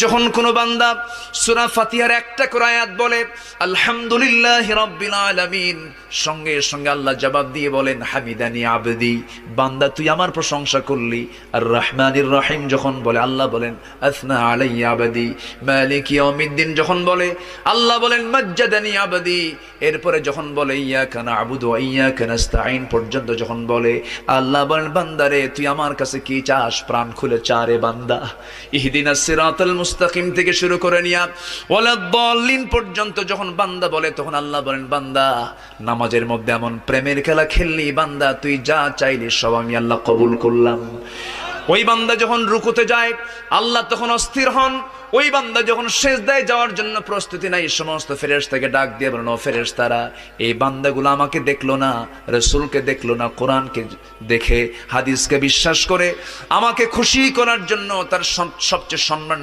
যখন কোনো বান্দা সূরা ফাতিহার একটা করে আয়াত বলে আলহামদুলিল্লাহি রাব্বিল আলামিন, সঙ্গে সঙ্গে আল্লাহ জবাব দিয়ে বলেন হামিদানি আবদি, বান্দা তুই আমার প্রশংসা করলি। আর রহমানির রহিম যখন বলে আল্লাহ বলেন আসনা আলাইয়া আবদি। মালিক ইয়াউমিদ্দিন যখন বলে আল্লাহ বলেন মাজ্জাদানি আবদি। এরপরে যখন বলে ইয়াকা না'বুদু ওয়া ইয়াকা নাস্তাঈন পর্যন্ত যখন বলে আল্লাহ বলেন বান্দারে তুই আমার কাছে কি চাস, প্রাণ খুলে চারে বান্দা। ইহদিনাস সিরাতাল মুস্তাকিম থেকে শুরু করে নিয়া ওয়ালাদ-দাল্লিন পর্যন্ত যখন বান্দা বলে তখন আল্লাহ বলেন বান্দা নামাজের মধ্যে এমন প্রেমের খেলা খেললি বান্দা, তুই যা চাইলি সব আমি আল্লাহ কবুল করলাম। ওই বান্দা যখন রুকুতে যায় আল্লাহ তখন অস্থির হন। ওই বান্দা যখন সিজদায় যাওয়ার জন্য প্রস্তুতি নাই, সমস্ত ফেরেশতাকে ডাক দিয়ে বলেন ও ফেরেশতারা, এই বান্দাগুলো আমাকে দেখলো না, রাসূলকে দেখলো না, কোরআনকে দেখে হাদিসকে বিশ্বাস করে আমাকে খুশি করার জন্য তার সবচেয়ে সম্মান